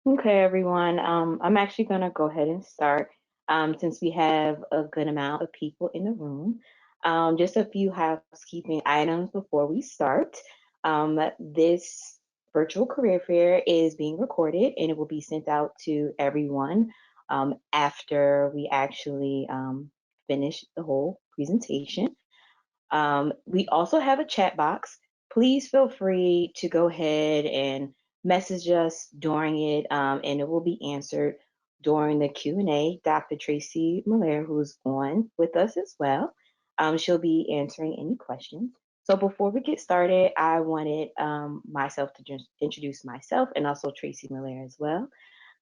Okay, everyone. I'm actually going to go ahead and start since we have a good amount of people in the room. Just a few housekeeping items before we start. This virtual career fair is being recorded and it will be sent out to everyone after we actually finish the whole presentation. We also have a chat box. Please feel free to go ahead and message us during it, and it will be answered during the Q&A. Dr. Tracy Malaire, who's on with us as well, she'll be answering any questions. So before we get started, I wanted myself to just introduce myself and also Tracy Malaire as well.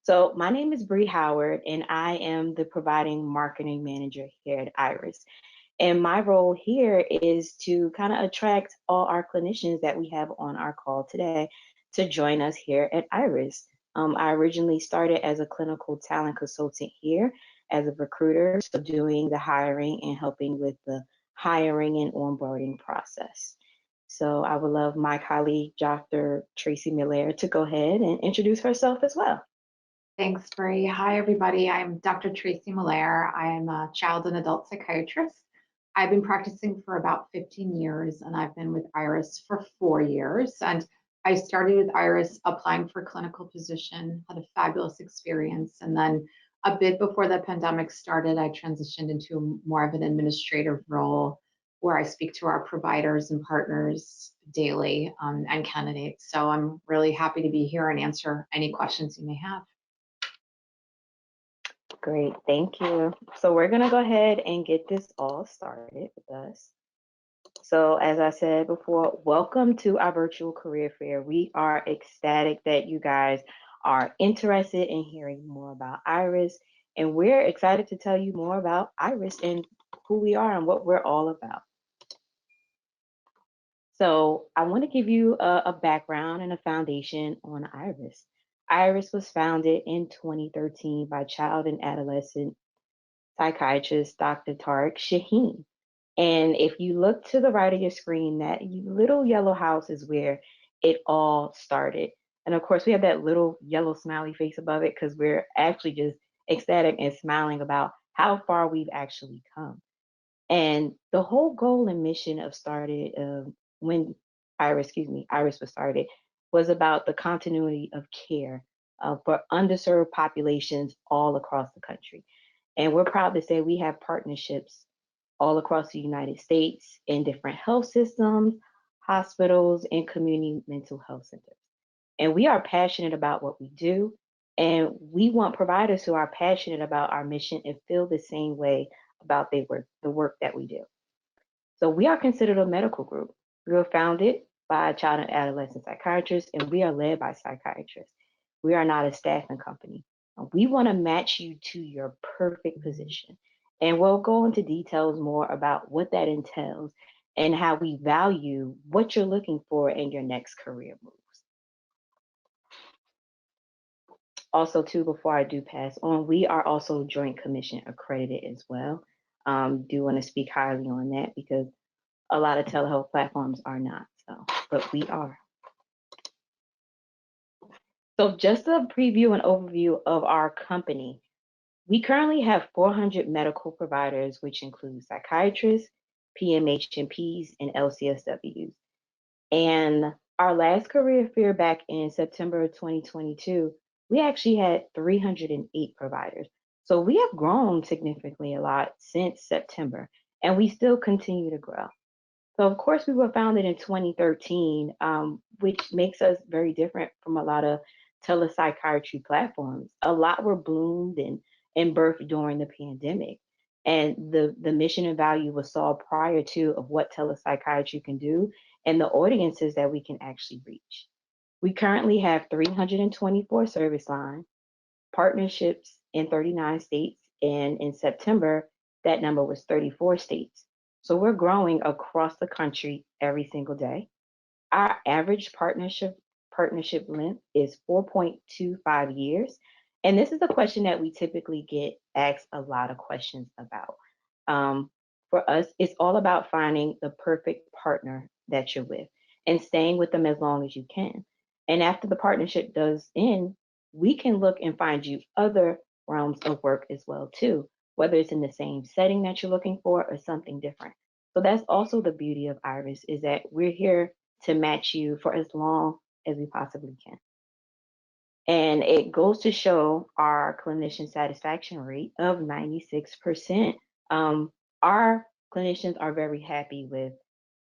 So my name is Bree Howard, and I am the providing marketing manager here at Iris. And my role here is to kind of attract all our clinicians that we have on our call today to join us here at Iris. I originally started as a clinical talent consultant here as a recruiter, so doing the hiring and helping with the hiring and onboarding process. So I would love my colleague, Dr. Tracy Miller, to go ahead and introduce herself as well. Thanks, Bree. Hi, everybody. I'm Dr. Tracy Malaire. I'm a child and adult psychiatrist. I've been practicing for about 15 years, and I've been with Iris for 4 years. And I started with Iris applying for clinical position, had a fabulous experience. And then a bit before the pandemic started, I transitioned into more of an administrative role where I speak to our providers and partners daily and candidates. So I'm really happy to be here and answer any questions you may have. Great, thank you. So we're gonna go ahead and get this all started with us. So as I said before, welcome to our virtual career fair. We are ecstatic that you guys are interested in hearing more about Iris, and we're excited to tell you more about Iris and who we are and what we're all about. So I want to give you a background and a foundation on Iris. Iris was founded in 2013 by child and adolescent psychiatrist Dr. Tariq Shaheen. And if you look to the right of your screen, that little yellow house is where it all started. And of course, we have that little yellow smiley face above it because we're actually just ecstatic and smiling about how far we've actually come. And the whole goal and mission of started when Iris was started was about the continuity of care for underserved populations all across the country. And we're proud to say we have partnerships all across the United States in different health systems, hospitals, and community mental health centers. And we are passionate about what we do. And we want providers who are passionate about our mission and feel the same way about the work that we do. So we are considered a medical group. We were founded by child and adolescent psychiatrists, and we are led by psychiatrists. We are not a staffing company. We want to match you to your perfect position. And we'll go into details more about what that entails and how we value what you're looking for in your next career moves. Also, too, before I do pass on, we are also Joint Commission accredited as well. Do want to speak highly on that because a lot of telehealth platforms are not. So, but we are. So just a preview and overview of our company. We currently have 400 medical providers, which include psychiatrists, PMHMPs, and LCSWs. And our last career fair back in September of 2022, we actually had 308 providers. So we have grown significantly a lot since September, and we still continue to grow. So, of course, we were founded in 2013, which makes us very different from a lot of telepsychiatry platforms. A lot were bloomed and birthed during the pandemic. And the mission and value was saw prior to of what telepsychiatry can do and the audiences that we can actually reach. We currently have 324 service lines, partnerships in 39 states, and in September, that number was 34 states. So we're growing across the country every single day. Our average partnership length is 4.25 years. And this is a question that we typically get asked a lot of questions about. For us, it's all about finding the perfect partner that you're with and staying with them as long as you can. And after the partnership does end, we can look and find you other realms of work as well too, whether it's in the same setting that you're looking for or something different. So that's also the beauty of Iris, is that we're here to match you for as long as we possibly can. And it goes to show our clinician satisfaction rate of 96%. Um, our clinicians are very happy with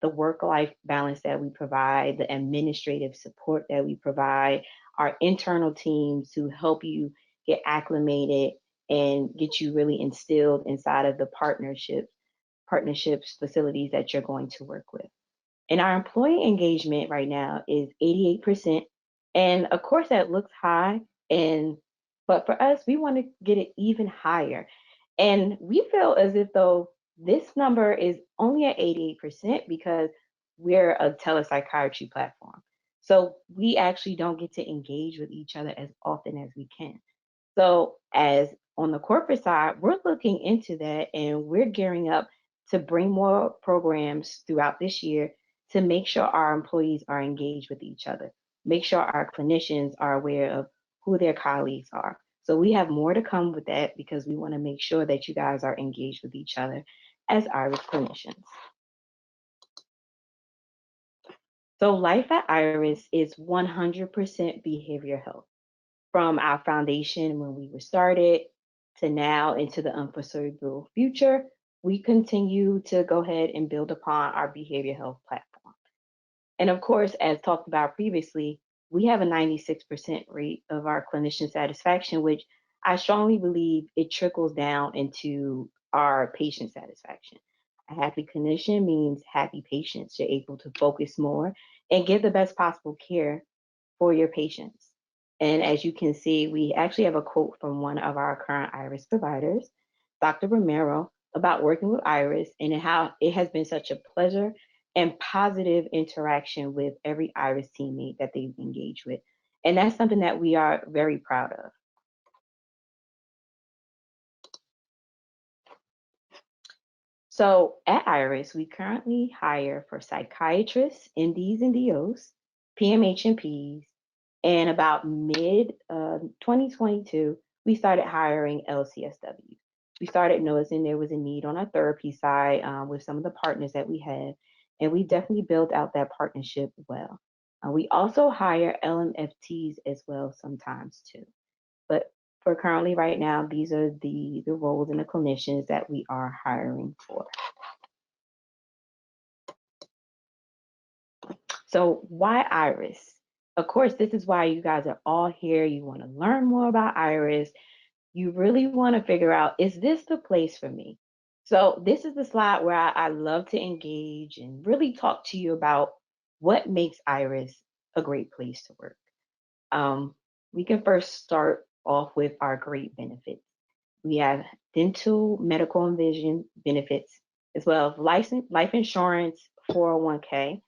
the work life balance that we provide, the administrative support that we provide, our internal teams who help you get acclimated and get you really instilled inside of the partnerships facilities that you're going to work with. And our employee engagement right now is 88%. And of course that looks high, and but for us we want to get it even higher. And we feel as if though this number is only at 88% because we're a telepsychiatry platform. So we actually don't get to engage with each other as often as we can. So, as on the corporate side, we're looking into that and we're gearing up to bring more programs throughout this year to make sure our employees are engaged with each other, make sure our clinicians are aware of who their colleagues are. So, we have more to come with that because we want to make sure that you guys are engaged with each other as Iris clinicians. So, life at Iris is 100% behavioral health. From our foundation when we were started to now into the unforeseeable future, we continue to go ahead and build upon our behavioral health platform. And of course, as talked about previously, we have a 96% rate of our clinician satisfaction, which I strongly believe it trickles down into our patient satisfaction. A happy clinician means happy patients. You're able to focus more and give the best possible care for your patients. And as you can see, we actually have a quote from one of our current Iris providers, Dr. Romero, about working with Iris and how it has been such a pleasure and positive interaction with every Iris teammate that they've engaged with. And that's something that we are very proud of. So at Iris, we currently hire for psychiatrists, MDs and DOs, PMH and Ps, and about mid 2022, we started hiring LCSWs. We started noticing there was a need on our therapy side with some of the partners that we had, and we definitely built out that partnership well. We also hire LMFTs as well sometimes too. But for currently right now, these are the roles and the clinicians that we are hiring for. So why Iris? Of course, this is why you guys are all here. You want to learn more about Iris. You really want to figure out, is this the place for me? So this is the slide where I love to engage and really talk to you about what makes Iris a great place to work. Um, we can first start off with our great benefits. We have dental, medical, and vision benefits, as well as life insurance, 401k.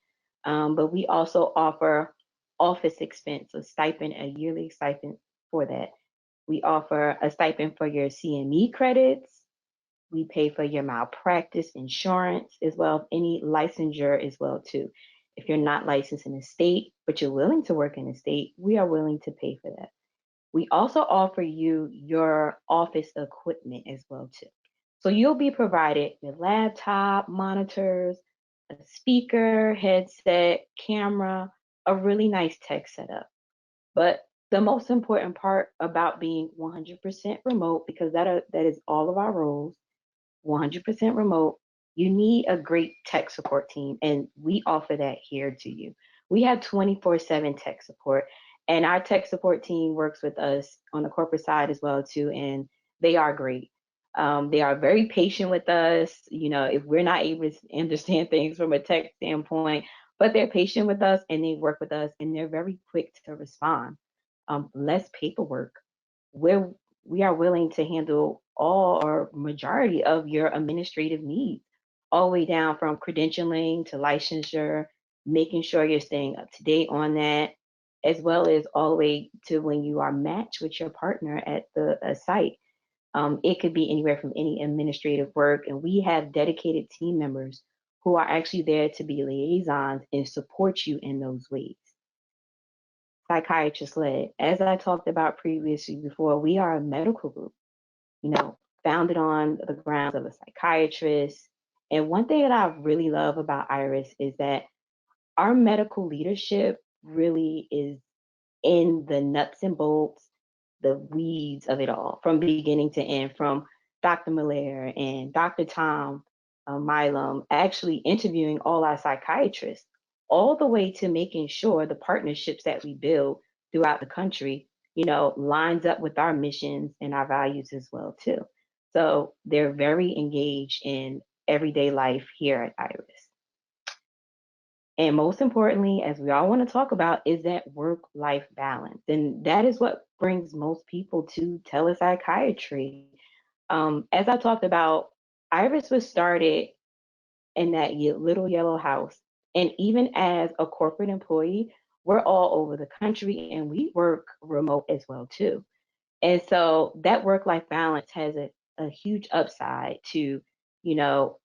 But we also offer office expense, a stipend, a yearly stipend for that. We offer a stipend for your CME credits. We pay for your malpractice insurance as well as any licensure as well too. If you're not licensed in a state, but you're willing to work in a state, we are willing to pay for that. We also offer you your office equipment as well too. So you'll be provided your laptop, monitors, a speaker, headset, camera, a really nice tech setup. But the most important part about being 100% remote, because that is all of our roles, 100% remote, you need a great tech support team, and we offer that here to you. We have 24/7 tech support, and our tech support team works with us on the corporate side as well too, and they are great. They are very patient with us. You know, if we're not able to understand things from a tech standpoint, but they're patient with us and they work with us, and they're very quick to respond. Less paperwork. We're we are willing to handle all or majority of your administrative needs, all the way down from credentialing to licensure, making sure you're staying up to date on that, as well as all the way to when you are matched with your partner at the site. It could be anywhere from any administrative work, and we have dedicated team members who are actually there to be liaisons and support you in those ways. psychiatrist led. As I talked about previously before, we are a medical group, founded on the grounds of a psychiatrist. And one thing that I really love about Iris is that our medical leadership really is in the nuts and bolts, the weeds of it all, from beginning to end, from Dr. Malaire and Dr. Tom Milam actually interviewing all our psychiatrists, all the way to making sure the partnerships that we build throughout the country, lines up with our missions and our values as well too. So they're very engaged in everyday life here at Iris. And most importantly, as we all want to talk about, is that work life balance. And that is what brings most people to telepsychiatry. As I talked about, Iris was started in that little yellow house. And even as a corporate employee, we're all over the country and we work remote as well too. And so that work life balance has a huge upside to, you know,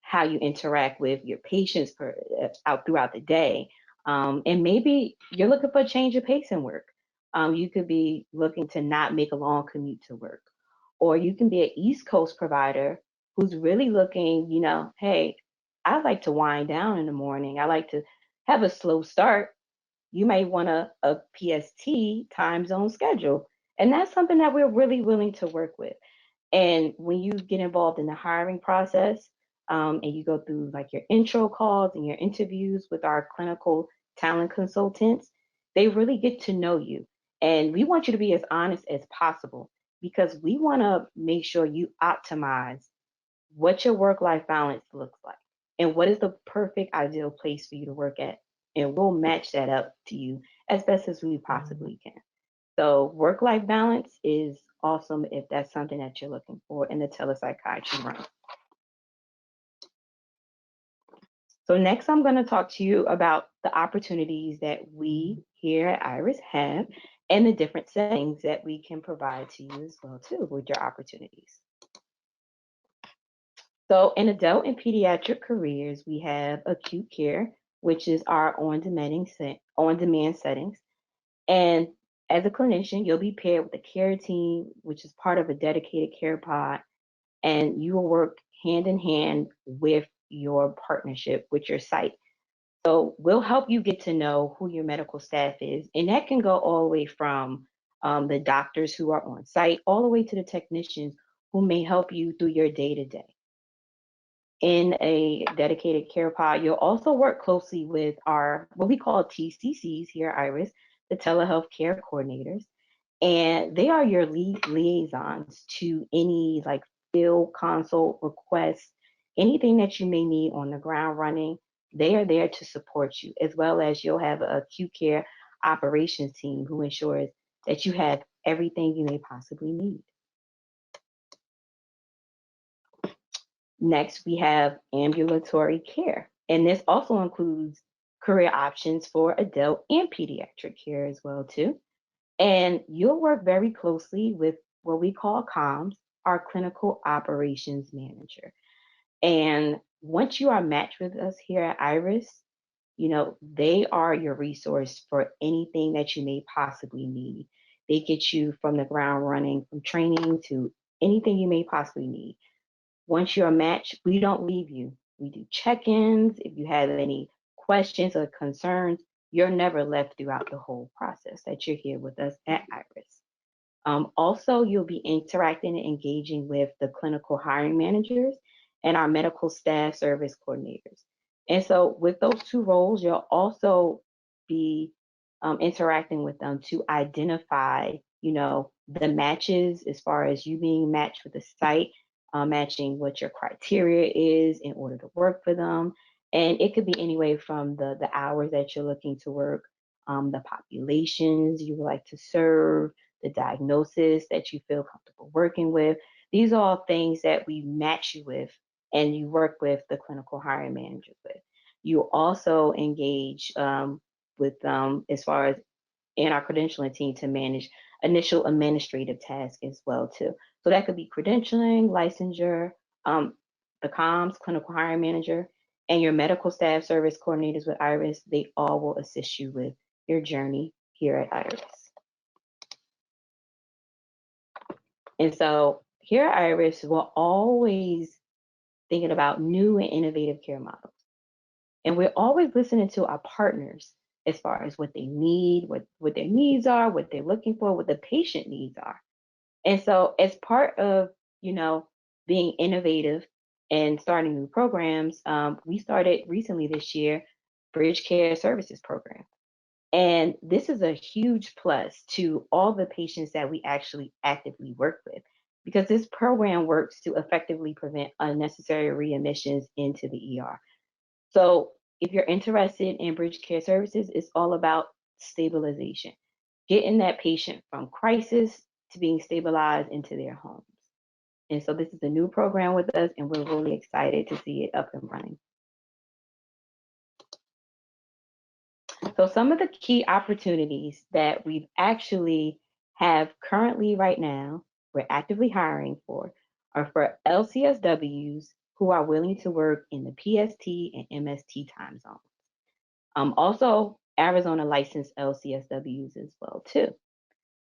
how you interact with your patients out throughout the day. And maybe you're looking for a change of pace in work. You could be looking to not make a long commute to work. Or you can be an East Coast provider who's really looking, hey, I like to wind down in the morning. I like to have a slow start. You may want a PST time zone schedule. And that's something that we're really willing to work with. And when you get involved in the hiring process, and you go through like your intro calls and your interviews with our clinical talent consultants, they really get to know you. And we want you to be as honest as possible because we want to make sure you optimize what your work life balance looks like and what is the perfect ideal place for you to work at. And we'll match that up to you as best as we possibly can. So work life balance is awesome if that's something that you're looking for in the telepsychiatry realm. So next I'm going to talk to you about the opportunities that we here at Iris have and the different settings that we can provide to you as well too with your opportunities. So in adult and pediatric careers, we have acute care, which is our on-demand settings. And as a clinician, you'll be paired with a care team, which is part of a dedicated care pod, and you will work hand in hand with your partnership with your site. So we'll help you get to know who your medical staff is, and that can go all the way from the doctors who are on site, all the way to the technicians who may help you through your day to day. In a dedicated care pod, you'll also work closely with our what we call TCCs here at Iris, the telehealth care coordinators, and they are your lead liaisons to any like field consult requests, anything that you may need on the ground running. They are there to support you, as well as you'll have a acute care operations team who ensures that you have everything you may possibly need. Next, we have ambulatory care, and this also includes career options for adult and pediatric care as well too. And you'll work very closely with what we call COMS, our clinical operations manager. And once you are matched with us here at Iris, they are your resource for anything that you may possibly need. They get you from the ground running, from training to anything you may possibly need. Once you're matched, we don't leave you. We do check ins. If you have any questions or concerns, you're never left throughout the whole process that you're here with us at Iris. Also, you'll be interacting and engaging with the clinical hiring managers and our medical staff service coordinators. And so, with those two roles, you'll also be interacting with them to identify, the matches as far as you being matched with the site, matching what your criteria is in order to work for them. And it could be anyway from the hours that you're looking to work, the populations you would like to serve, the diagnosis that you feel comfortable working with. These are all things that we match you with and you work with the clinical hiring managers with. You also engage with as far as in our credentialing team to manage initial administrative tasks as well too. So that could be credentialing, licensure, the comms, clinical hiring manager, and your medical staff service coordinators with Iris. They all will assist you with your journey here at Iris. And so here at Iris, we're always thinking about new and innovative care models. And we're always listening to our partners as far as what they need, what their needs are, what they're looking for, what the patient needs are. And so as part of, you know, being innovative and starting new programs, we started recently this year Bridge Care Services program. And this is a huge plus to all the patients that we actually actively work with because this program works to effectively prevent unnecessary readmissions into the ER. So if you're interested in Bridge Care Services, it's all about stabilization, getting that patient from crisis to being stabilized into their homes. And so this is a new program with us, and we're really excited to see it up and running. So some of the key opportunities that we've actually have currently right now, we're actively hiring for, are for LCSWs who are willing to work in the PST and MST time zones. Also, Arizona licensed LCSWs as well too.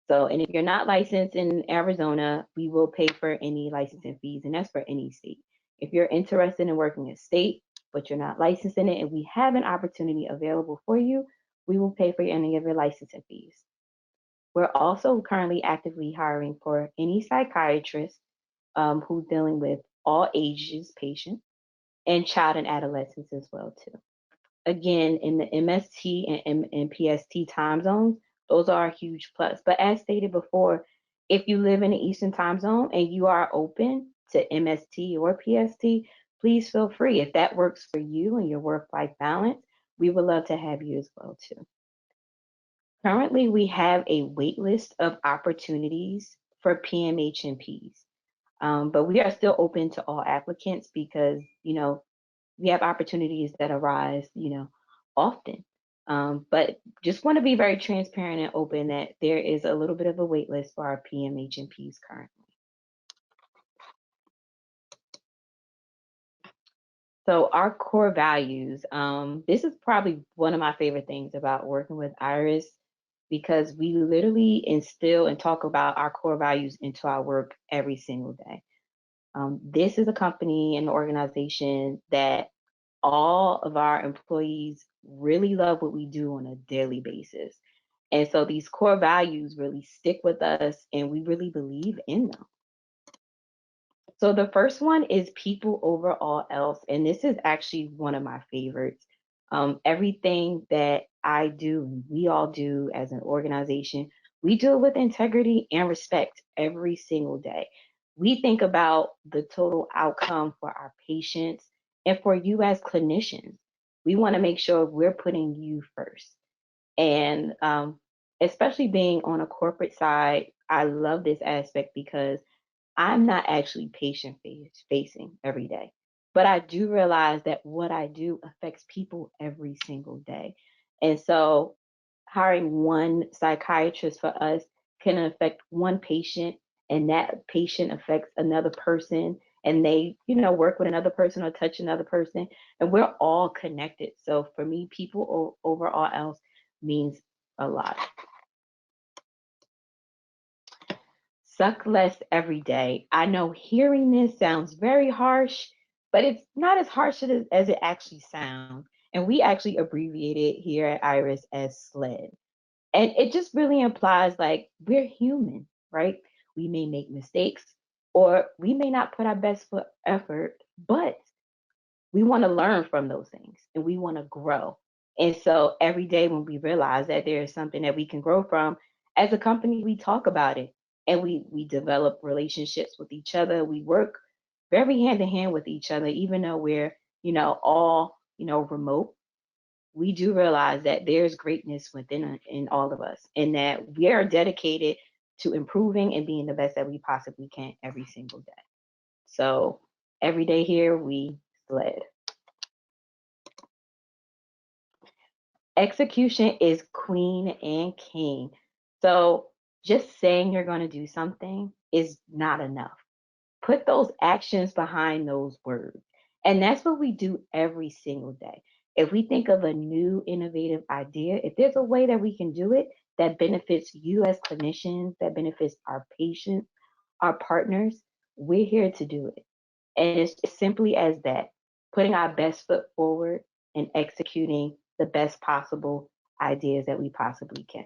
So, and if you're not licensed in Arizona, we will pay for any licensing fees, and that's for any state. If you're interested in working in a state, but you're not licensed in it, and we have an opportunity available for you, we will pay for any of your licensing fees. We're also currently actively hiring for any psychiatrist who's dealing with all ages patients and child and adolescents as well too. Again, in the MST and PST time zones, those are a huge plus. But as stated before, if you live in the Eastern time zone and you are open to MST or PST, please feel free. If that works for you and your work-life balance, we would love to have you as well too. Currently, we have a wait list of opportunities for PMH and Ps, but we are still open to all applicants because, we have opportunities that arise, often. But just want to be very transparent and open that there is a little bit of a wait list for our PMH and Ps currently. So our core values, this is probably one of my favorite things about working with Iris because we literally instill and talk about our core values into our work every single day. This is a company and organization that all of our employees really love what we do on a daily basis. And so these core values really stick with us and we really believe in them. So the first one is people over all else. And this is actually one of my favorites. Everything that I do, and we all do as an organization, we do it with integrity and respect every single day. We think about the total outcome for our patients and for you as clinicians. We want to make sure we're putting you first. And especially being on a corporate side, I love this aspect because I'm not actually patient facing every day, but I do realize that what I do affects people every single day. And so hiring one psychiatrist for us can affect one patient and that patient affects another person and they, work with another person or touch another person and we're all connected. So for me, people over all else means a lot. Suck less every day. I know hearing this sounds very harsh, but it's not as harsh as it actually sounds. And we actually abbreviate it here at Iris as SLED. And it just really implies like we're human, right? We may make mistakes or we may not put our best foot effort, but we want to learn from those things and we want to grow. And so every day when we realize that there is something that we can grow from, as a company, we talk about it and we develop relationships with each other. We work very hand in hand with each other, even though we're, all, remote. We do realize that there's greatness within in all of us and that we are dedicated to improving and being the best that we possibly can every single day. So every day here we sled. Execution is queen and king. So just saying you're going to do something is not enough. Put those actions behind those words. And that's what we do every single day. If we think of a new innovative idea, if there's a way that we can do it, that benefits you as clinicians, that benefits our patients, our partners, we're here to do it. And it's simply as that, putting our best foot forward and executing the best possible ideas that we possibly can.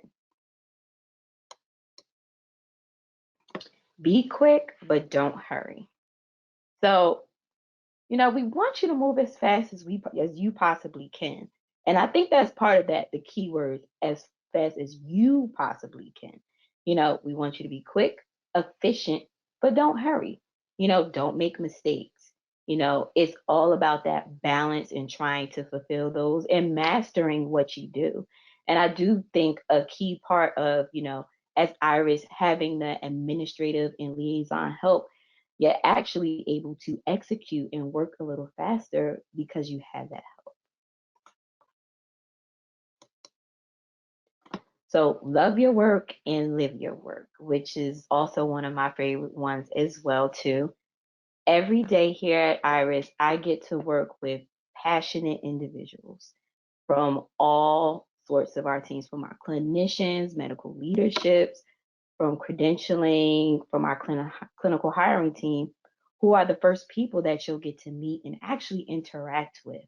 Be quick, but don't hurry. So, we want you to move as fast as you possibly can. And I think that's part of that, the key word, as fast as you possibly can. We want you to be quick, efficient, but don't hurry. Don't make mistakes. It's all about that balance and trying to fulfill those and mastering what you do. And I do think a key part of, as Iris, having the administrative and liaison help, you're actually able to execute and work a little faster because you have that. So love your work and live your work, which is also one of my favorite ones as well too. Every day here at Iris, I get to work with passionate individuals from all sorts of our teams, from our clinicians, medical leaderships, from credentialing, from our clinical hiring team, who are the first people that you'll get to meet and actually interact with.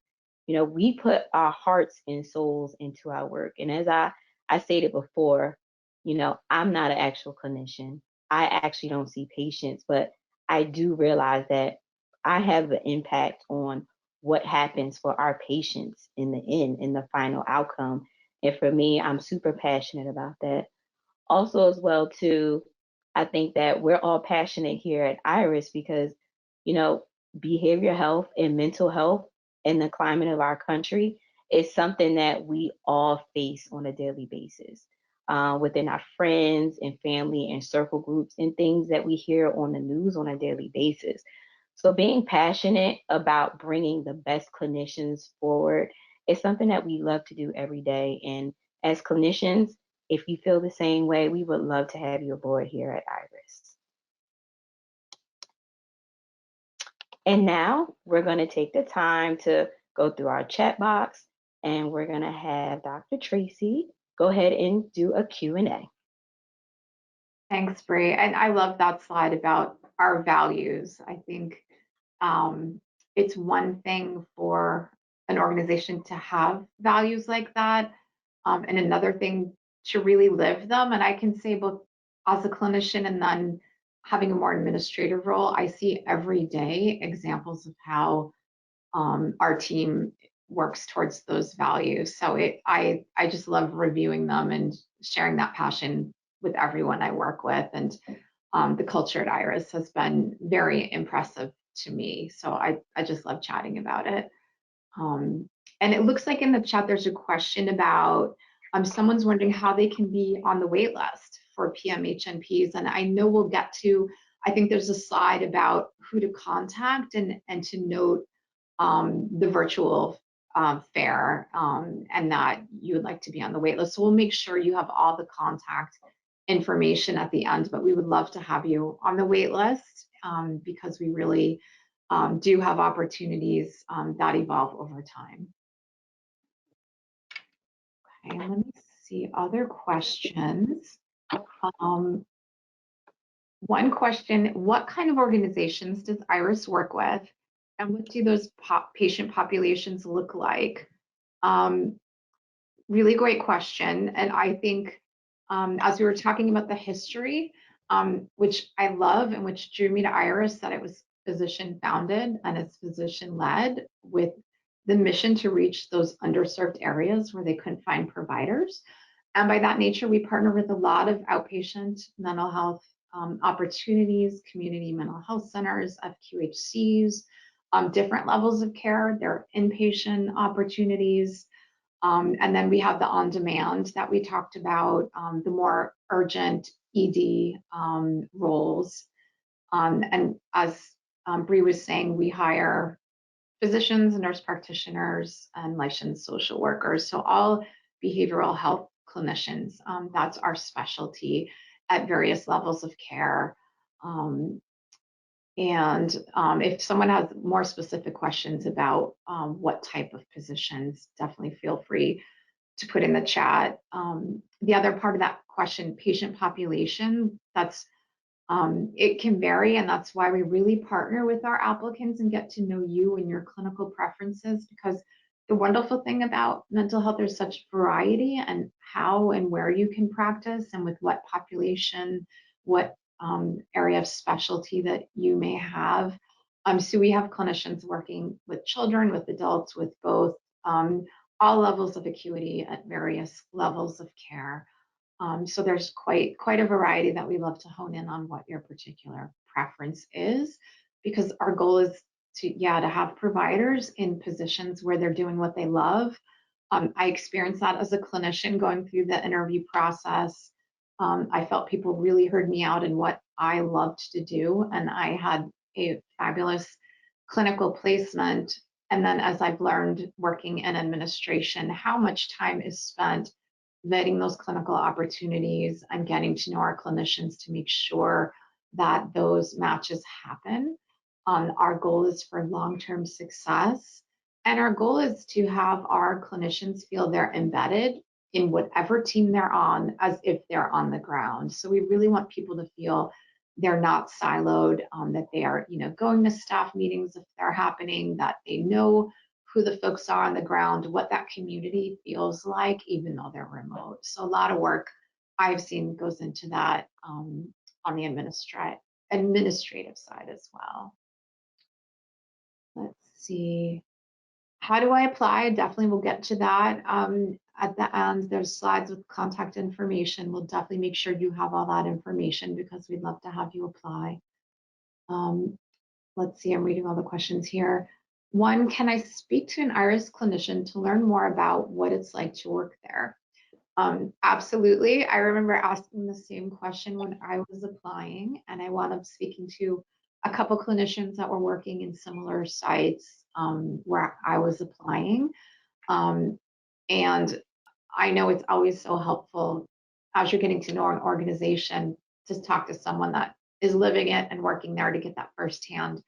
We put our hearts and souls into our work. And as I stated before, I'm not an actual clinician. I actually don't see patients, but I do realize that I have an impact on what happens for our patients in the end, in the final outcome. And for me, I'm super passionate about that. Also, as well too, I think that we're all passionate here at Iris because, you know, behavioral health and mental health in the climate of our country is something that we all face on a daily basis, within our friends and family and circle groups and things that we hear on the news on a daily basis. So being passionate about bringing the best clinicians forward is something that we love to do every day. And as clinicians, if you feel the same way, we would love to have you aboard here at Iris. And now we're going to take the time to go through our chat box, and we're going to have Dr. Tracy go ahead and do a Q&A. Thanks, Bree. And I love that slide about our values. I think it's one thing for an organization to have values like that, and another thing to really live them. And I can say both as a clinician and then having a more administrative role, I see every day examples of how our team works towards those values. So I just love reviewing them and sharing that passion with everyone I work with. And the culture at Iris has been very impressive to me. So I just love chatting about it. And it looks like in the chat there's a question about someone's wondering how they can be on the wait list for PMHNPs. And I know we'll get to, I think there's a slide about who to contact and to note the virtual fair, and that you would like to be on the wait list. So we'll make sure you have all the contact information at the end, but we would love to have you on the wait list, because we really do have opportunities that evolve over time. Okay, let me see other questions. One question, what kind of organizations does Iris work with? And what do those patient populations look like? Really great question. And I think as we were talking about the history, which I love and which drew me to Iris, that it was physician founded and it's physician led with the mission to reach those underserved areas where they couldn't find providers. And by that nature, we partner with a lot of outpatient mental health opportunities, community mental health centers, FQHCs, different levels of care. There are inpatient opportunities. And then we have the on-demand that we talked about, the more urgent ED roles. And as Bree was saying, we hire physicians, nurse practitioners, and licensed social workers. So all behavioral health clinicians, that's our specialty at various levels of care. And if someone has more specific questions about what type of positions, definitely feel free to put in the chat. The other part of that question, patient population, it can vary, and that's why we really partner with our applicants and get to know you and your clinical preferences, because the wonderful thing about mental health, there's such variety and how and where you can practice and with what population, what area of specialty that you may have. So we have clinicians working with children, with adults, with both, all levels of acuity at various levels of care. So there's quite a variety that we love to hone in on what your particular preference is, because our goal is to have providers in positions where they're doing what they love. I experienced that as a clinician going through the interview process. I felt people really heard me out in what I loved to do, and I had a fabulous clinical placement. And then as I've learned working in administration, how much time is spent vetting those clinical opportunities and getting to know our clinicians to make sure that those matches happen. Our goal is for long-term success. And our goal is to have our clinicians feel they're embedded in whatever team they're on as if they're on the ground. So we really want people to feel they're not siloed, that they are, going to staff meetings if they're happening, that they know who the folks are on the ground, what that community feels like, even though they're remote. So a lot of work I've seen goes into that on the administrative side as well. Let's see. How do I apply? Definitely we'll get to that. At the end, there's slides with contact information. We'll definitely make sure you have all that information because we'd love to have you apply. Let's see, I'm reading all the questions here. One, can I speak to an IRIS clinician to learn more about what it's like to work there? Absolutely. I remember asking the same question when I was applying, and I wound up speaking to a couple clinicians that were working in similar sites where I was applying. And I know it's always so helpful as you're getting to know an organization to talk to someone that is living it and working there to get that firsthand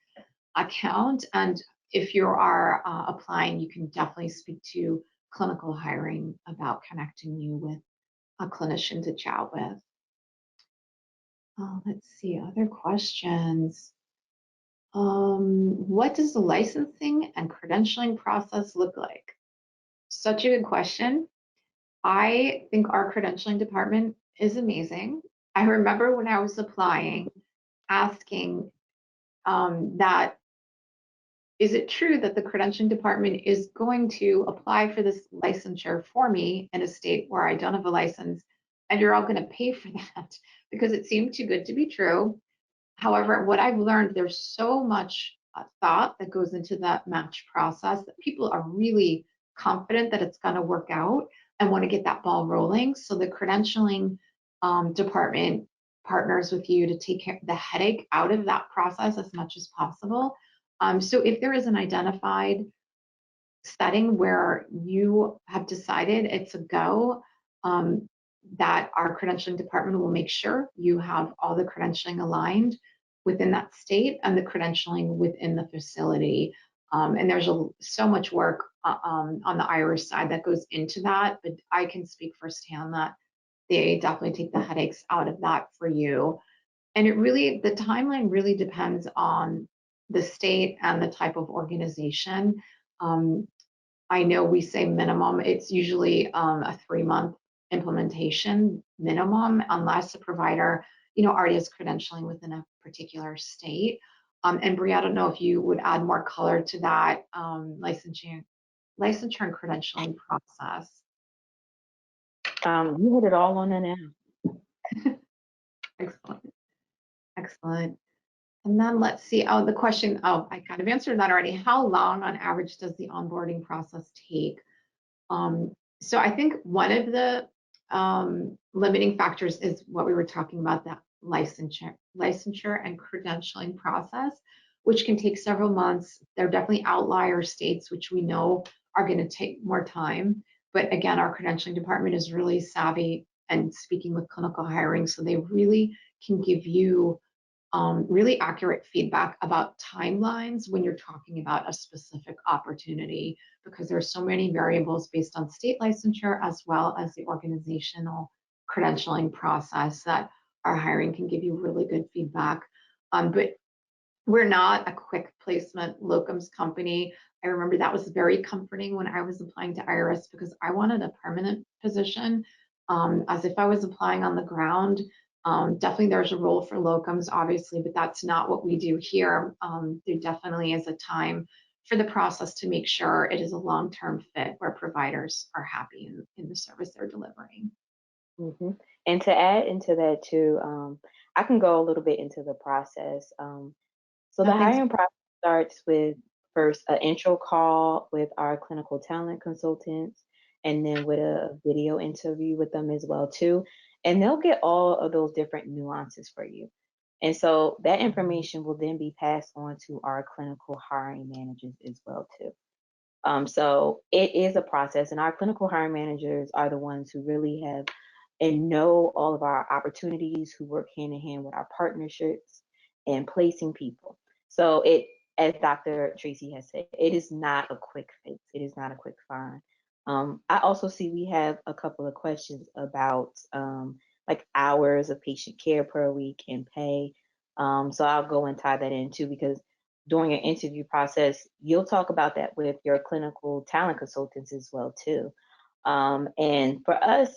account. And if you are applying, you can definitely speak to clinical hiring about connecting you with a clinician to chat with. Let's see, other questions. What does the licensing and credentialing process look like? Such a good question. I think our credentialing department is amazing. I remember when I was applying, asking that, is it true that the credentialing department is going to apply for this licensure for me in a state where I don't have a license, and you're all going to pay for that? Because it seemed too good to be true. However, what I've learned, there's so much thought that goes into that match process that people are really confident that it's going to work out and want to get that ball rolling. So the credentialing department partners with you to take the headache out of that process as much as possible. So if there is an identified setting where you have decided it's a go, that our credentialing department will make sure you have all the credentialing aligned within that state and the credentialing within the facility. And there's so much work on the IRIS side that goes into that, but I can speak firsthand that they definitely take the headaches out of that for you. And the timeline really depends on the state and the type of organization. I know we say minimum, it's usually a 3-month implementation minimum, unless the provider, already has credentialing within a particular state. And Brie, I don't know if you would add more color to that licensure and credentialing process. You hit it all on the nail. Excellent. Excellent. And then let's see, the question, I kind of answered that already. How long on average does the onboarding process take? So I think one of the limiting factors is what we were talking about, that licensure and credentialing process, which can take several months. There are definitely outlier states which we know are going to take more time. But again, our credentialing department is really savvy and speaking with clinical hiring, so they really can give you really accurate feedback about timelines when you're talking about a specific opportunity, because there's so many variables based on state licensure as well as the organizational credentialing process that our hiring can give you really good feedback. But we're not a quick placement locums company. I remember that was very comforting when I was applying to IRS because I wanted a permanent position, as if I was applying on the ground. Definitely there's a role for locums, obviously, but that's not what we do here. There definitely is a time for the process to make sure it is a long-term fit where providers are happy in the service they're delivering. Hmm. And to add into that too, I can go a little bit into the process. So No, the thanks. hiring process starts with first an intro call with our clinical talent consultants, and then with a video interview with them as well too. And they'll get all of those different nuances for you. And so that information will then be passed on to our clinical hiring managers as well too. So it is a process, and our clinical hiring managers are the ones who really have and know all of our opportunities, who work hand in hand with our partnerships and placing people. So it, as Dr. Tracy has said, it is not a quick fix. It is not a quick find. I also see we have a couple of questions about like hours of patient care per week and pay. So I'll go and tie that in too, because during your interview process, you'll talk about that with your clinical talent consultants as well too. And for us,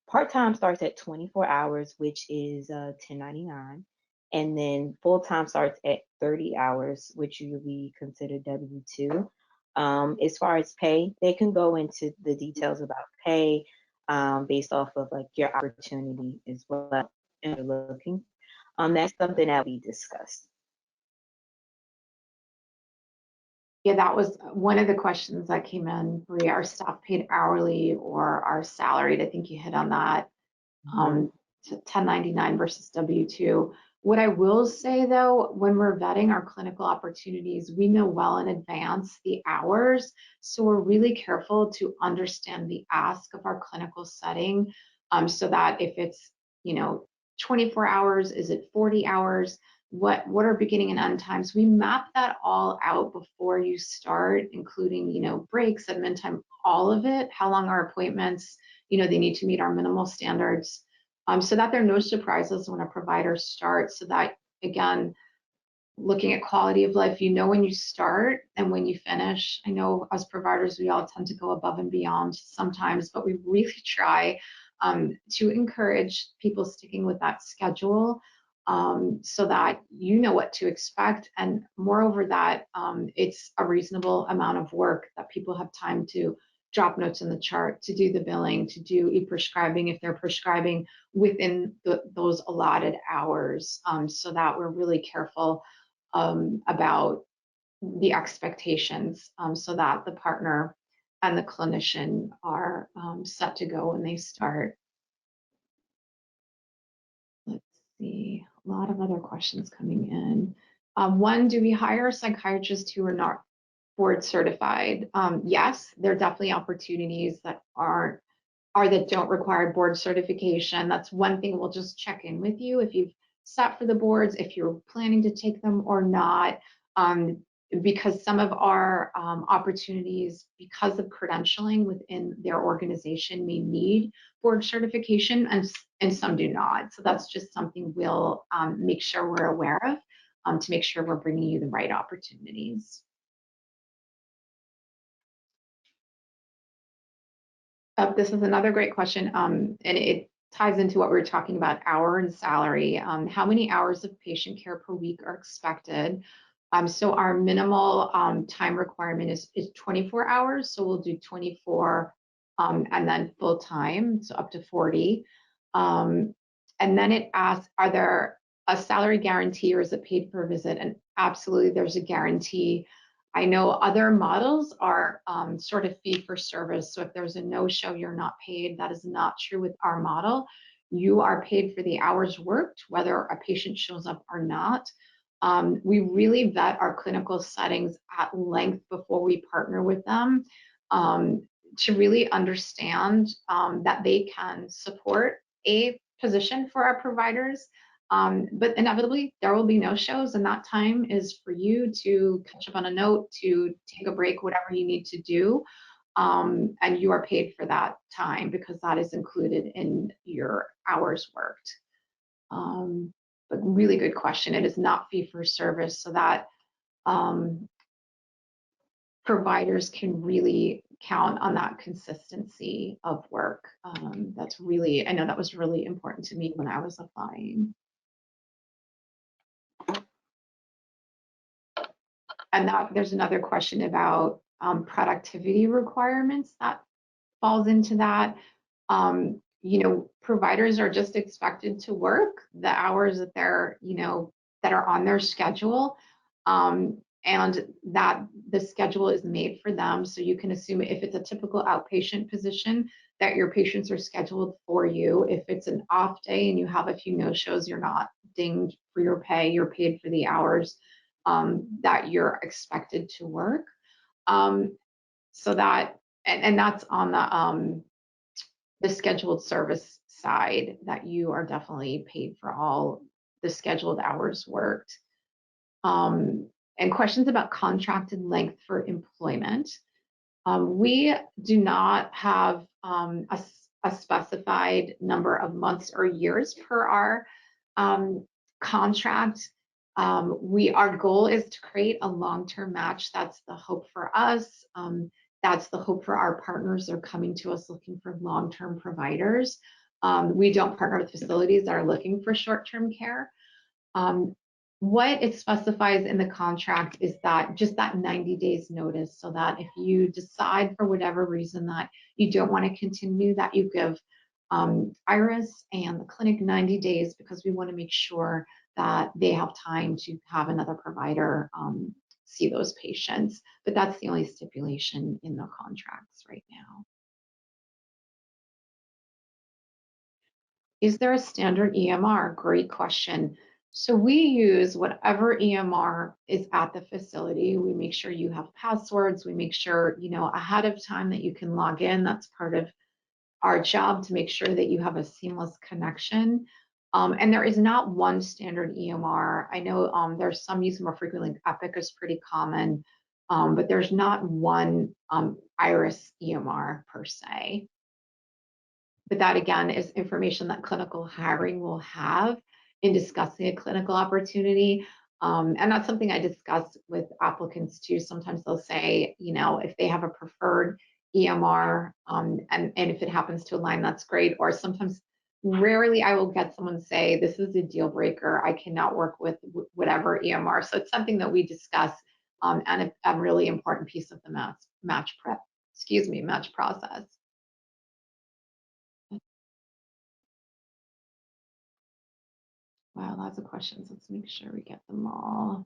part-time starts at 24 hours, which is 1099, and then full-time starts at 30 hours, which will be considered W-2. As far as pay, they can go into the details about pay based off of like your opportunity as well. And you're looking, that's something that we discussed. Yeah, that was one of the questions that came in. Maria, are staff paid hourly or are salaried? I think you hit on that. Mhm. 1099 versus W-2. What I will say though, when we're vetting our clinical opportunities, we know well in advance the hours. So we're really careful to understand the ask of our clinical setting, so that if it's, 24 hours, is it 40 hours? What are beginning and end times? We map that all out before you start, including, breaks, admin time, all of it, how long are appointments, they need to meet our minimal standards, so that there are no surprises when a provider starts. So that, again, looking at quality of life, when you start and when you finish. I know as providers, we all tend to go above and beyond sometimes, but we really try to encourage people sticking with that schedule, so that you know what to expect. And moreover, that it's a reasonable amount of work, that people have time to drop notes in the chart, to do the billing, to do e-prescribing if they're prescribing within those allotted hours, so that we're really careful about the expectations, so that the partner and the clinician are set to go when they start. Let's see, a lot of other questions coming in. One, do we hire psychiatrists who are not board certified? Yes, there are definitely opportunities that that don't require board certification. That's one thing we'll just check in with you if you've sat for the boards, if you're planning to take them or not, um, because some of our opportunities, because of credentialing within their organization, may need board certification, and some do not. So that's just something we'll make sure we're aware of, to make sure we're bringing you the right opportunities. This is another great question, and it ties into what we were talking about, hour and salary. How many hours of patient care per week are expected? So our minimal time requirement is 24 hours. So we'll do 24, and then full time, so up to 40. Um, and then it asks, are there a salary guarantee or is it paid per visit? And absolutely, there's a guarantee. I know other models are sort of fee for service. So if there's a no-show, you're not paid. That is not true with our model. You are paid for the hours worked, whether a patient shows up or not. We really vet our clinical settings at length before we partner with them, to really understand that they can support a position for our providers, But inevitably, there will be no shows, and that time is for you to catch up on a note, to take a break, whatever you need to do. And you are paid for that time because that is included in your hours worked. Um, but really good question. It is not fee for service, so that um, providers can really count on that consistency of work. That's really, I know that was really important to me when I was applying. And that there's another question about productivity requirements that falls into that. Providers are just expected to work the hours that they're, that are on their schedule. And that the schedule is made for them. So you can assume if it's a typical outpatient position, that your patients are scheduled for you. If it's an off day and you have a few no-shows, you're not dinged for your pay, you're paid for the hours that you're expected to work. So that, and that's on the scheduled service side, that you are definitely paid for all the scheduled hours worked. And questions about contracted length for employment. We do not have a specified number of months or years per our contract. Our goal is to create a long-term match. That's the hope for us. That's the hope for our partners. They're coming to us looking for long-term providers. We don't partner with facilities that are looking for short-term care. What it specifies in the contract is that just that 90 days notice, so that if you decide for whatever reason that you don't want to continue, that you give Iris and the clinic 90 days, because we want to make sure that they have time to have another provider see those patients. But that's the only stipulation in the contracts right now. Is there a standard EMR? Great question. So we use whatever EMR is at the facility. We make sure you have passwords. We make sure, ahead of time that you can log in. That's part of our job, to make sure that you have a seamless connection. And there is not one standard EMR. I know there's some used more frequently. Epic is pretty common, but there's not one Iris EMR per se. But that again is information that clinical hiring will have in discussing a clinical opportunity. And that's something I discuss with applicants too. Sometimes they'll say, if they have a preferred EMR, and if it happens to align, that's great. Or sometimes, rarely I will get someone say, this is a deal breaker, I cannot work with whatever EMR. So it's something that we discuss, and a really important piece of the match process. Wow, lots of questions. Let's make sure we get them all.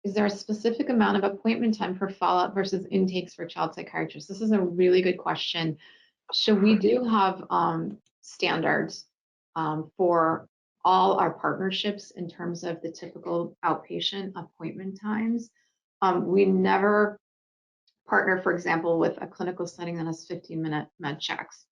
Is there a specific amount of appointment time for follow-up versus intakes for child psychiatrists? This is a really good question. So we do have standards for all our partnerships in terms of the typical outpatient appointment times. We never partner, for example, with a clinical setting that has 15-minute med checks.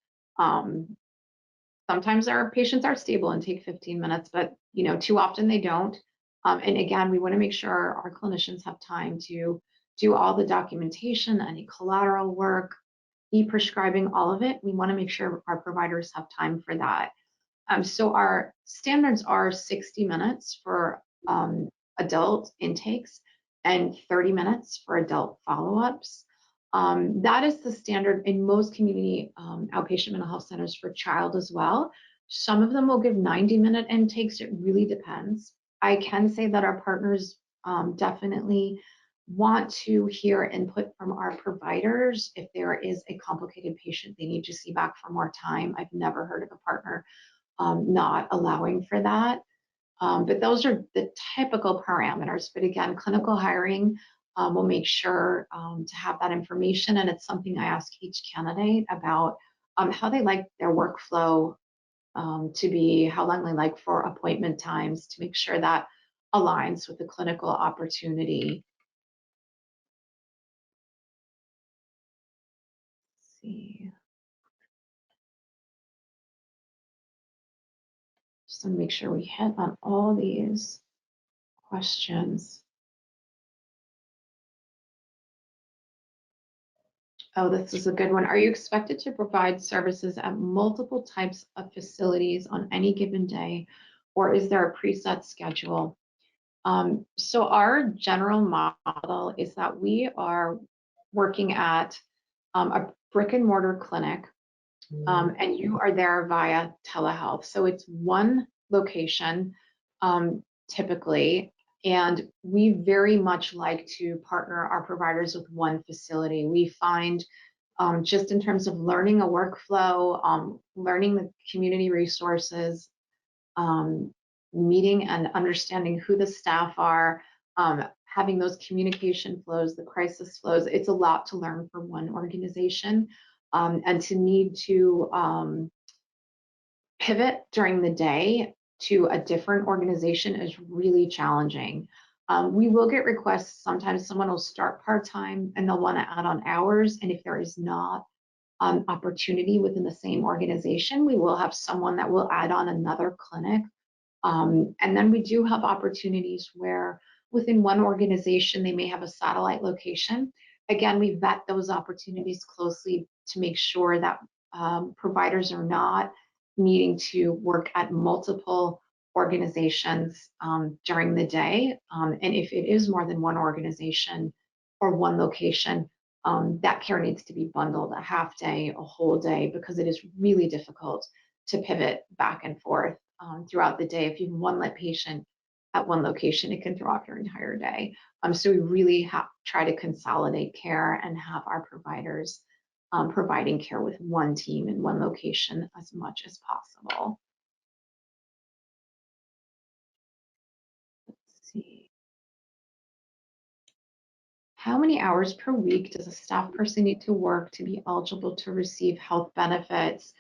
Sometimes our patients are stable and take 15 minutes, but too often they don't. And again, we want to make sure our clinicians have time to do all the documentation, any collateral work, e-prescribing, all of it. We want to make sure our providers have time for that. So our standards are 60 minutes for adult intakes and 30 minutes for adult follow-ups. That is the standard in most community outpatient mental health centers for child as well. Some of them will give 90-minute intakes. It really depends. I can say that our partners definitely want to hear input from our providers. If there is a complicated patient they need to see back for more time, I've never heard of a partner not allowing for that. But those are the typical parameters. But again, clinical hiring will make sure to have that information. And it's something I ask each candidate about how they like their workflow to be, how long they like for appointment times, to make sure that aligns with the clinical opportunity. Let's see. Just to make sure we hit on all these questions. Oh, this is a good one. Are you expected to provide services at multiple types of facilities on any given day, or is there a preset schedule? So our general model is that we are working at a brick and mortar clinic, and you are there via telehealth. So it's one location, typically, and we very much like to partner our providers with one facility. We find just in terms of learning a workflow, learning the community resources, um, meeting and understanding who the staff are, having those communication flows, the crisis flows. It's a lot to learn for one organization, and to need to pivot during the day to a different organization is really challenging. We will get requests. Sometimes someone will start part-time and they'll want to add on hours. And if there is not opportunity within the same organization, we will have someone that will add on another clinic. And then we do have opportunities where within one organization, they may have a satellite location. Again, we vet those opportunities closely to make sure that providers are not needing to work at multiple organizations during the day. And if it is more than one organization or one location, that care needs to be bundled a half day, a whole day, because it is really difficult to pivot back and forth throughout the day. If you have one patient at one location, it can throw off your entire day. So we really try to consolidate care and have our providers providing care with one team in one location as much as possible. Let's see. How many hours per week does a staff person need to work to be eligible to receive health benefits?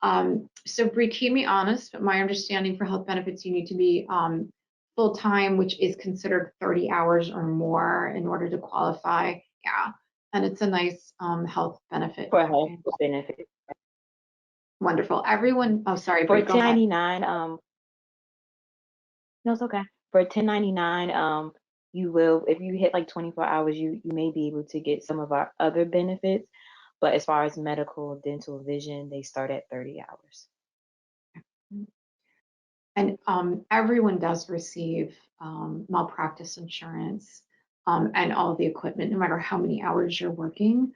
So Bree, keep me honest, but my understanding for health benefits, you need to be full-time, which is considered 30 hours or more in order to qualify. Yeah, and it's a nice health benefit For health package. benefit. Wonderful. Everyone, oh, sorry, For Bree, go ahead. 1099, no, it's okay. For 1099, you will, if you hit like 24 hours, you may be able to get some of our other benefits. But as far as medical, dental, vision, they start at 30 hours. And everyone does receive malpractice insurance and all of the equipment, no matter how many hours you're working.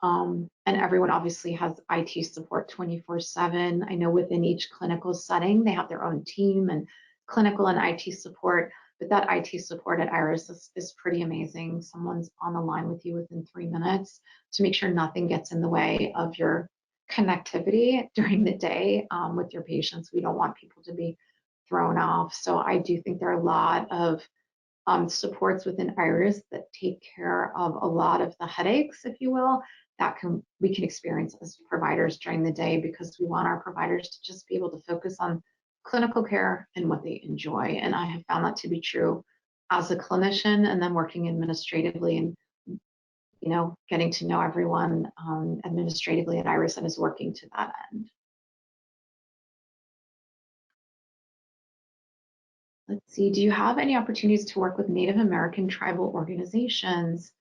And everyone obviously has IT support 24/7. I know within each clinical setting, they have their own team and clinical and IT support, but that IT support at Iris is pretty amazing. Someone's on the line with you within 3 minutes to make sure nothing gets in the way of your connectivity during the day with your patients. We don't want people to be thrown off. So I do think there are a lot of supports within Iris that take care of a lot of the headaches, if you will, that we can experience as providers during the day, because we want our providers to just be able to focus on clinical care and what they enjoy. And I have found that to be true as a clinician, and then working administratively and getting to know everyone administratively at Iris and is working to that end. Let's see, do you have any opportunities to work with Native American tribal organizations?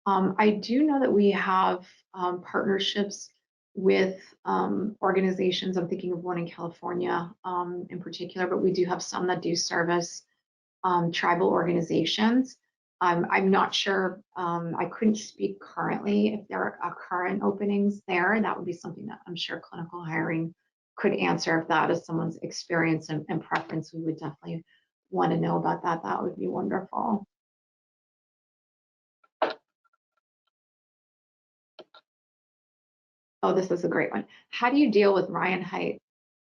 I do know that we have partnerships with organizations. I'm thinking of one in California in particular, but we do have some that do service tribal organizations. I'm not sure, I couldn't speak currently if there are current openings there. That would be something that I'm sure clinical hiring could answer. If that is someone's experience and preference, we would definitely want to know about that. That would be wonderful. Oh, this is a great one. How do you deal with Ryan Height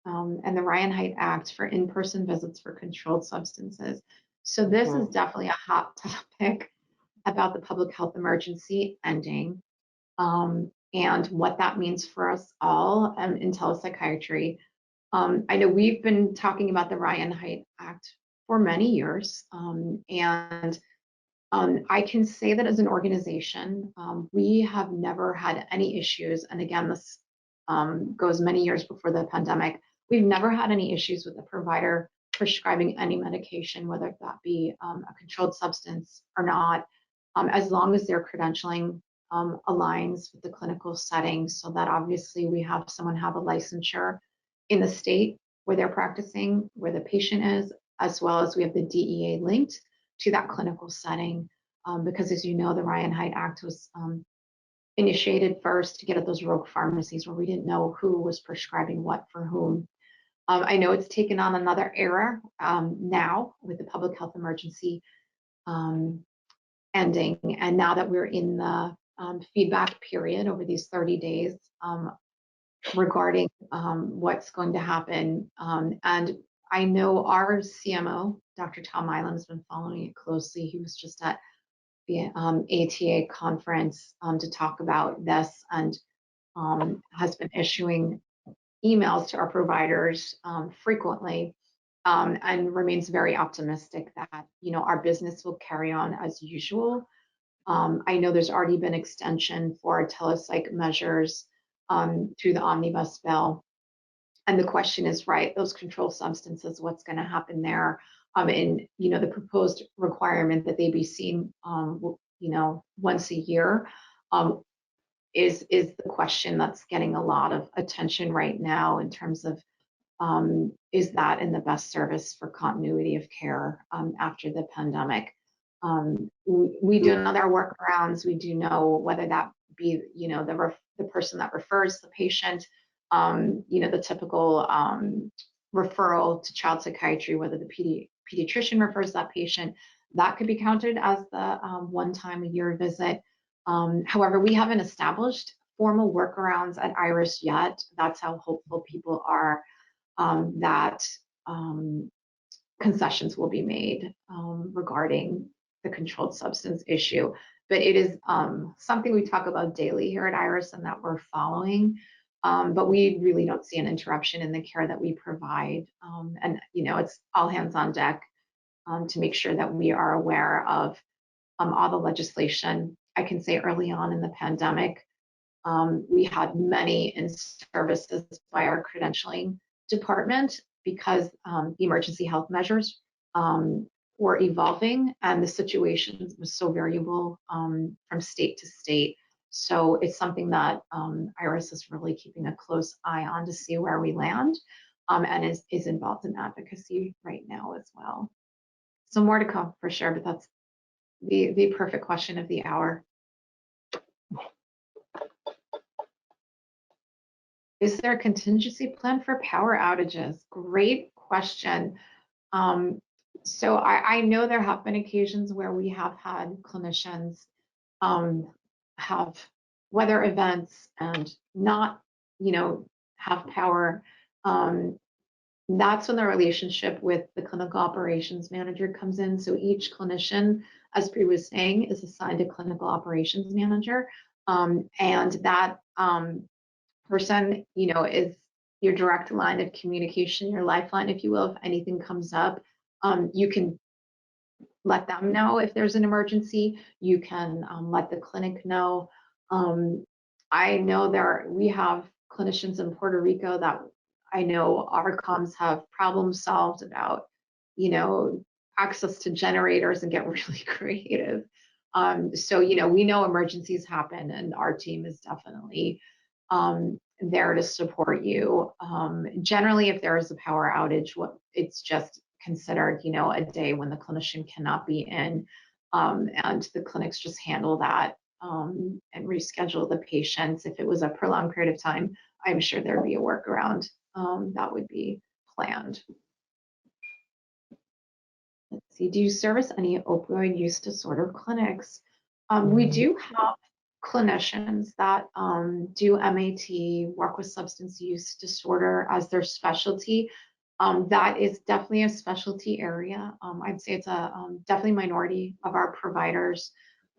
and the Ryan Height Act for in-person visits for controlled substances? So this is definitely a hot topic about the public health emergency ending and what that means for us all in telepsychiatry. I know we've been talking about the Ryan Height Act for many years, and I can say that as an organization, we have never had any issues. And again, this goes many years before the pandemic We've never had any issues with the provider prescribing any medication, whether that be a controlled substance or not, as long as their credentialing aligns with the clinical setting, so that obviously we have someone have a licensure in the state where they're practicing, where the patient is, as well as we have the DEA linked to that clinical setting. Because as you know, the Ryan Haidt Act was initiated first to get at those rogue pharmacies where we didn't know who was prescribing what for whom. I know it's taken on another era now with the public health emergency ending, and now that we're in the feedback period over these 30 days regarding what's going to happen. And I know our CMO, Dr. Tom Milam, has been following it closely. He was just at the ATA conference to talk about this, and has been issuing emails to our providers frequently, and remains very optimistic that our business will carry on as usual. I know there's already been extension for telepsych measures through the omnibus bill. And the question is, right, those controlled substances, what's going to happen there? And the proposed requirement that they be seen, once a year, is the question that's getting a lot of attention right now in terms of is that in the best service for continuity of care after the pandemic? We do know there are workarounds. We do know whether that be the person that refers the patient, the typical referral to child psychiatry, whether the pediatrician refers that patient, that could be counted as the one time a year visit. However, we haven't established formal workarounds at IRIS yet. That's how hopeful people are that concessions will be made regarding the controlled substance issue. But it is something we talk about daily here at IRIS and that we're following. But we really don't see an interruption in the care that we provide. And it's all hands on deck to make sure that we are aware of all the legislation. I can say early on in the pandemic, we had many in services by our credentialing department because the emergency health measures were evolving and the situation was so variable from state to state. So it's something that IRIS is really keeping a close eye on to see where we land, and is involved in advocacy right now as well. So more to come for sure, but that's the perfect question of the hour. Is there a contingency plan for power outages? Great question. So I know there have been occasions where we have had clinicians have weather events and not, have power. That's when the relationship with the clinical operations manager comes in. So each clinician, as Pri was saying, is assigned a clinical operations manager. And that person, is your direct line of communication, your lifeline, if you will. If anything comes up, you can let them know if there's an emergency. You can let the clinic know. I know we have clinicians in Puerto Rico that I know our comms have problem solved about, access to generators and get really creative. So, we know emergencies happen and our team is definitely there to support you. Generally, if there is a power outage, it's just considered, a day when the clinician cannot be in, and the clinics just handle that and reschedule the patients. If it was a prolonged period of time, I'm sure there'd be a workaround that would be planned. Let's see, do you service any opioid use disorder clinics? We do have clinicians that do MAT, work with substance use disorder as their specialty. That is definitely a specialty area. I'd say it's a definitely minority of our providers,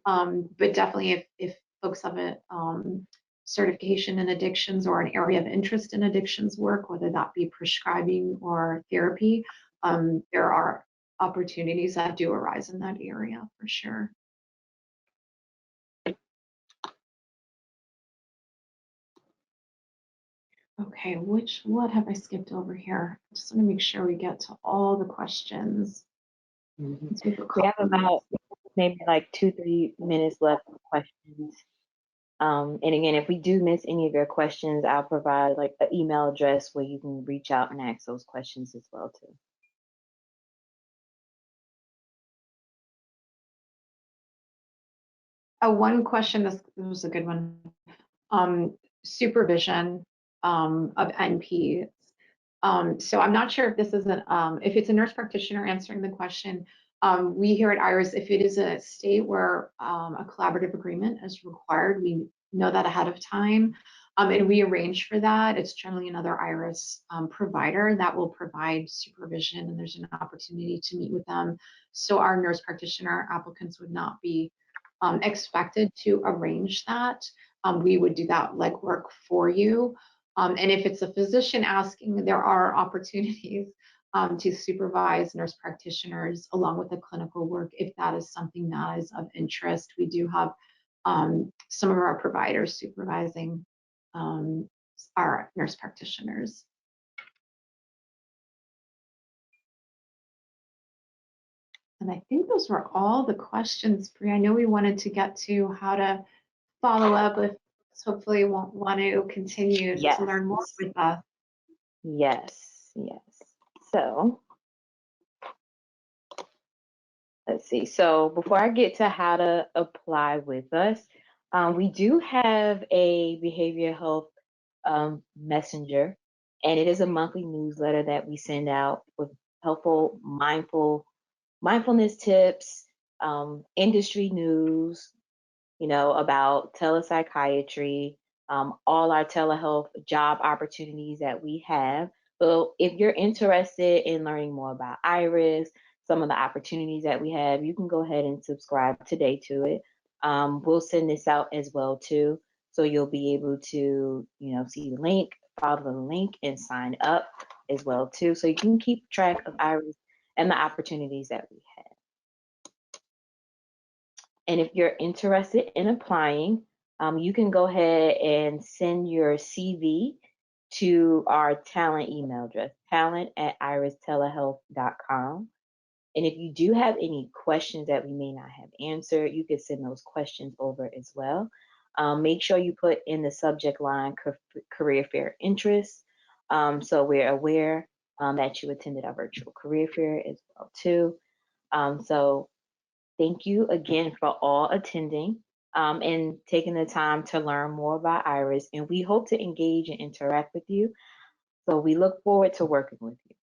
but definitely if folks have a certification in addictions or an area of interest in addictions work, whether that be prescribing or therapy, there are opportunities that do arise in that area for sure. Okay, what have I skipped over here? I just want to make sure we get to all the questions. Mhm. Let's make a We have couple about notes. maybe like 2, 3 minutes left for questions. And again, if we do miss any of your questions, I'll provide like an email address where you can reach out and ask those questions as well too. One question, this was a good one. Supervision of NPs. So I'm not sure if this is if it's a nurse practitioner answering the question. We here at IRIS, if it is a state where a collaborative agreement is required, we know that ahead of time, and we arrange for that. It's generally another IRIS provider that will provide supervision, and there's an opportunity to meet with them. So our nurse practitioner applicants would not be expected to arrange that. We would do that legwork for you. And if it's a physician asking, there are opportunities to supervise nurse practitioners along with the clinical work if that is something that is of interest. We do have some of our providers supervising our nurse practitioners. And I think those were all the questions, Bree. I know we wanted to get to how to follow up with, hopefully won't want to continue to Yes, learn more with us. yes. So let's see. So before I get to how to apply with us, we do have a behavioral health messenger, and it is a monthly newsletter that we send out with helpful, mindfulness tips, industry news, about telepsychiatry, all our telehealth job opportunities that we have. So if you're interested in learning more about IRIS, some of the opportunities that we have, you can go ahead and subscribe today to it. We'll send this out as well too. So you'll be able to, see the link, follow the link and sign up as well too. So you can keep track of IRIS and the opportunities that we have. And if you're interested in applying, you can go ahead and send your CV to our talent email address, talent@iristelehealth.com. And if you do have any questions that we may not have answered, you can send those questions over as well. Make sure you put in the subject line career fair interest, so we're aware that you attended our virtual career fair as well too. So thank you again for all attending and taking the time to learn more about IRIS. And we hope to engage and interact with you. So we look forward to working with you.